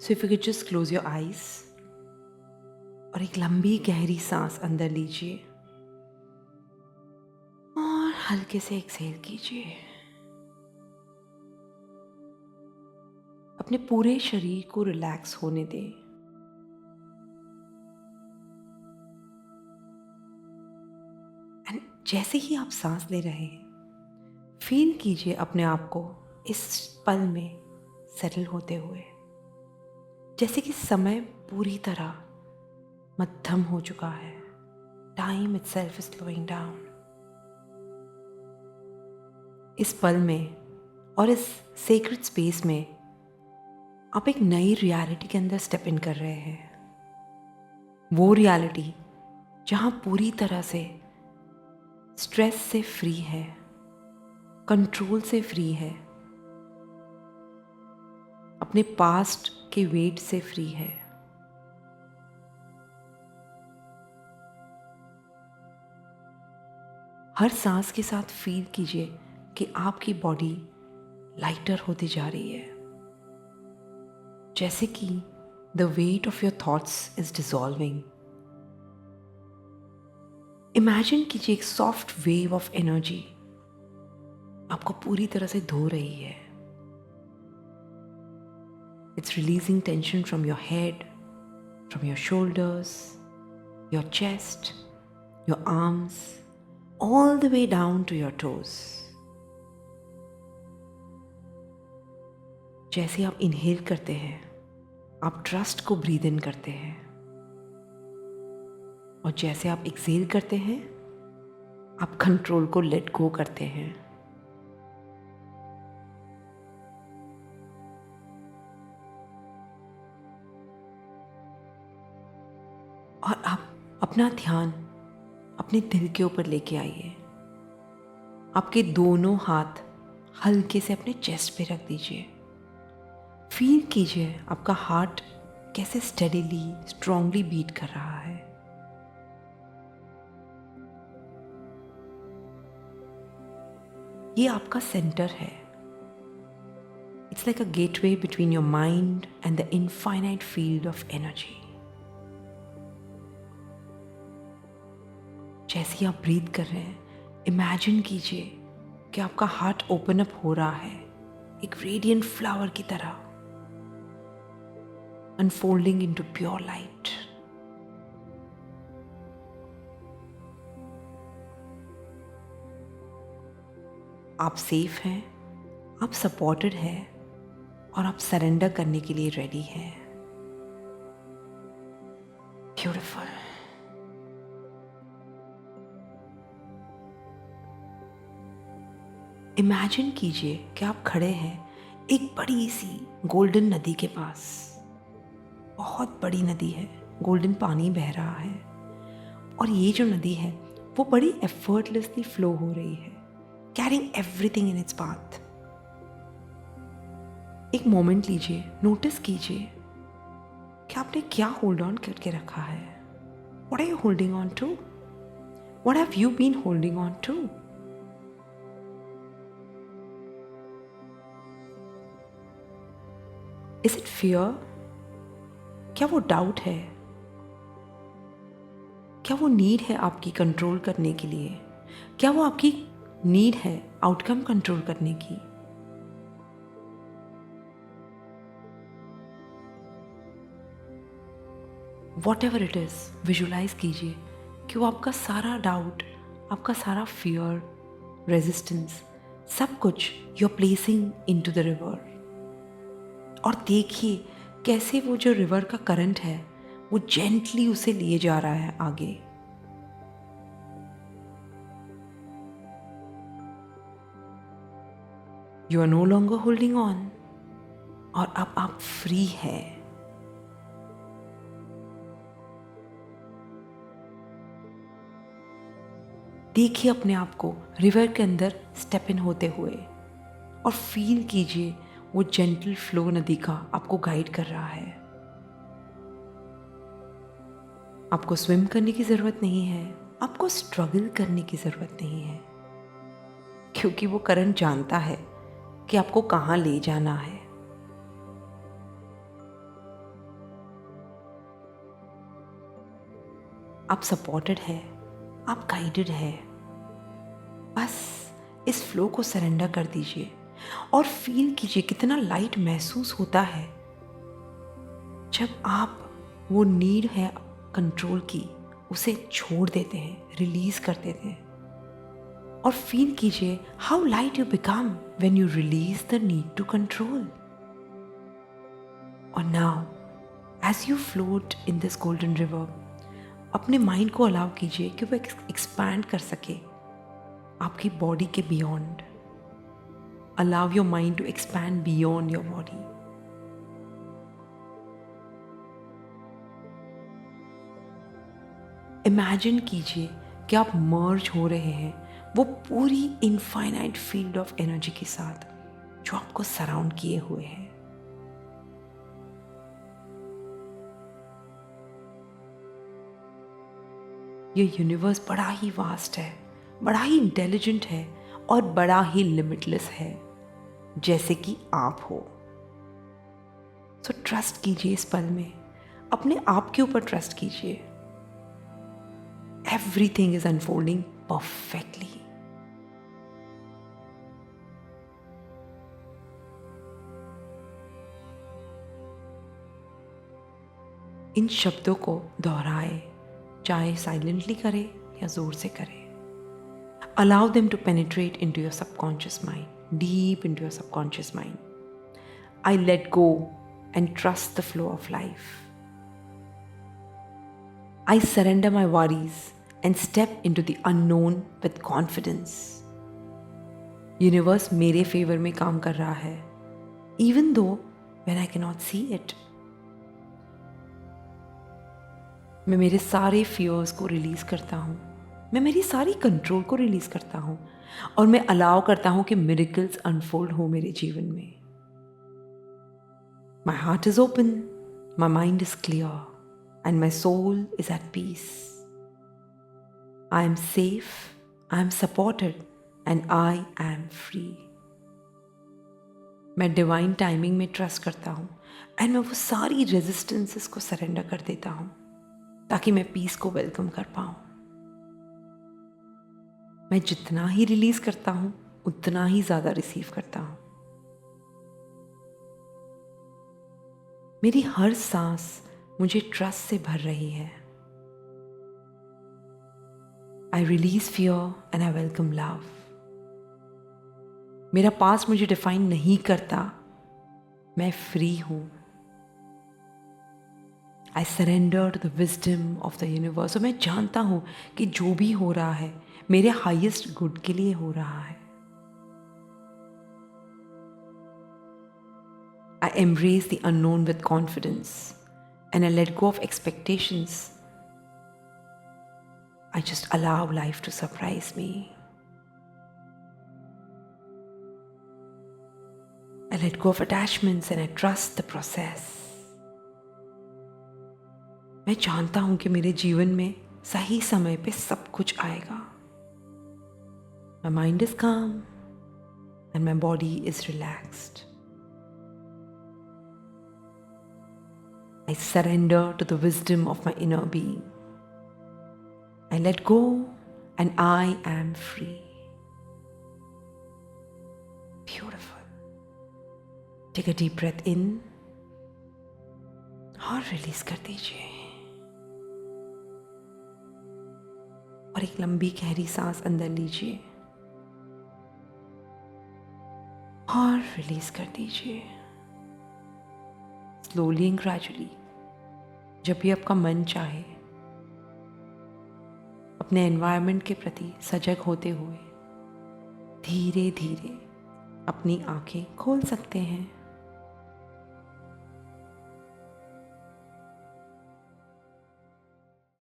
So if you can just close your eyes और एक लंबी गहरी सांस अंदर लीजिए और हल्के से एक्सहेल कीजिए। अपने पूरे शरीर को रिलैक्स होने दें। एंड जैसे ही आप सांस ले रहे हैं, फील कीजिए अपने आप को इस पल में सेटल होते हुए, जैसे कि समय पूरी तरह मध्यम हो चुका है। Time itself is slowing down. इस पल में और इस सेक्रेड स्पेस में आप एक नई रियलिटी के अंदर स्टेप इन कर रहे हैं। वो रियलिटी जहां पूरी तरह से स्ट्रेस से फ्री है, कंट्रोल से फ्री है, अपने पास्ट के वेट से फ्री है। हर सांस के साथ फील कीजिए कि आपकी बॉडी लाइटर होती जा रही है, जैसे कि the weight of your thoughts is dissolving. Imagine कीजिए एक सॉफ्ट वेव ऑफ एनर्जी आपको पूरी तरह से धो रही है। It's releasing tension from your head, from your shoulders, your chest, your arms, all the way down to your toes. जैसे आप इनहेल करते हैं, आप ट्रस्ट को ब्रीद इन करते हैं, और जैसे आप एक्सहेल करते हैं, आप कंट्रोल को लेट गो करते हैं। और आप अपना ध्यान अपने दिल के ऊपर लेके आइए। आपके दोनों हाथ हल्के से अपने चेस्ट पे रख दीजिए। फील कीजिए आपका हार्ट कैसे स्टेडीली, स्ट्रांगली बीट कर रहा है। ये आपका सेंटर है। It's like a gateway between your mind and the infinite field of energy. जैसे ही आप ब्रीथ कर रहे हैं, इमेजिन कीजिए कि आपका हार्ट ओपन अप हो रहा है एक रेडिएंट फ्लावर की तरह, अनफोल्डिंग इनटू प्योर लाइट। आप सेफ हैं, आप सपोर्टेड हैं और आप सरेंडर करने के लिए रेडी हैं। ब्यूटीफुल। इमेजिन कीजिए कि आप खड़े हैं एक बड़ी सी गोल्डन नदी के पास। बहुत बड़ी नदी है, गोल्डन पानी बह रहा है, और ये जो नदी है वो बड़ी एफर्टलेसली फ्लो हो रही है, carrying everything in its path. एक मोमेंट लीजिए, नोटिस कीजिए कि आपने क्या होल्ड ऑन करके रखा है। What are you holding on to? What have you been holding on to? Is it fear? क्या वो डाउट है? क्या वो नीड है आपकी कंट्रोल करने के लिए? क्या वो आपकी नीड है आउटकम कंट्रोल करने की? Whatever it is, visualise कीजिए कि वो आपका सारा डाउट, आपका सारा फियर, रेजिस्टेंस, सब कुछ you are placing into the river. और देखिए कैसे वो जो रिवर का करंट है वो जेंटली उसे लिए जा रहा है आगे। You are no longer holding on, और अब आप फ्री है। देखिए अपने आप को रिवर के अंदर स्टेप इन होते हुए, और फील कीजिए वो जेंटल फ्लो नदी का आपको गाइड कर रहा है। आपको स्विम करने की ज़रूरत नहीं है, आपको स्ट्रगल करने की ज़रूरत नहीं है, क्योंकि वो करंट जानता है कि आपको कहाँ ले जाना है। आप सपोर्टेड है, आप गाइडेड है। बस इस फ्लो को सरेंडर कर दीजिए और फील कीजिए कितना लाइट महसूस होता है जब आप वो नीड है कंट्रोल की उसे छोड़ देते हैं, रिलीज कर देते हैं। और फील कीजिए how light you become when you release the need to control. और now as you float in this golden river, अपने माइंड को अलाउ कीजिए कि वो एक्सपैंड कर सके आपकी बॉडी के beyond. Allow your mind to expand beyond your body. Imagine कीजिए कि आप मर्ज हो रहे हैं वो पूरी इनफाइनाइट फील्ड ऑफ एनर्जी के साथ जो आपको सराउंड किए हुए है। ये यूनिवर्स बड़ा ही वास्ट है, बड़ा ही इंटेलिजेंट है और बड़ा ही लिमिटलेस है, जैसे कि आप हो। सो ट्रस्ट कीजिए इस पल में, अपने आप के ऊपर ट्रस्ट कीजिए। Everything is unfolding perfectly. इन शब्दों को दोहराए, चाहे साइलेंटली करें या जोर से करें। Allow them to penetrate into your subconscious mind, deep into your subconscious mind. I let go and trust the flow of life. I surrender my worries and step into the unknown with confidence. Universe मेरे favour में काम कर रहा है, even though when I cannot see it. मैं मेरे सारे fears को रिलीज करता हूँ, मैं मेरी सारी कंट्रोल को रिलीज करता हूँ और मैं अलाउ करता हूँ कि मिरेकल्स अनफोल्ड हो मेरे जीवन में। My heart is open, my mind is clear and my soul is at peace. I am safe, I am supported and I am free. मैं डिवाइन टाइमिंग में ट्रस्ट करता हूँ एंड मैं वो सारी रेजिस्टेंसेस को सरेंडर कर देता हूँ ताकि मैं पीस को वेलकम कर पाऊँ। मैं जितना ही रिलीज करता हूं उतना ही ज्यादा रिसीव करता हूं। मेरी हर सांस मुझे ट्रस्ट से भर रही है। I release fear and I welcome love. मेरा पास्ट मुझे डिफाइन नहीं करता, मैं फ्री हूं। I surrender to the wisdom of the universe. और मैं जानता हूं कि जो भी हो रहा है मेरे हाईएस्ट गुड के लिए हो रहा है। I embrace the unknown with confidence and I let go of expectations. I just allow life to surprise me. I let go of attachments and I trust the process. मैं जानता हूं कि मेरे जीवन में सही समय पे सब कुछ आएगा। My mind is calm and my body is relaxed. I surrender to the wisdom of my inner being. I let go and I am free. Beautiful. Take a deep breath in और release कर दीजिए। और एक लंबी गहरी सांस अंदर लीजिए और रिलीज कर दीजिए। स्लोली एंड ग्रेजुअली, जब भी आपका मन चाहे, अपने एनवायरनमेंट के प्रति सजग होते हुए धीरे धीरे अपनी आंखें खोल सकते हैं।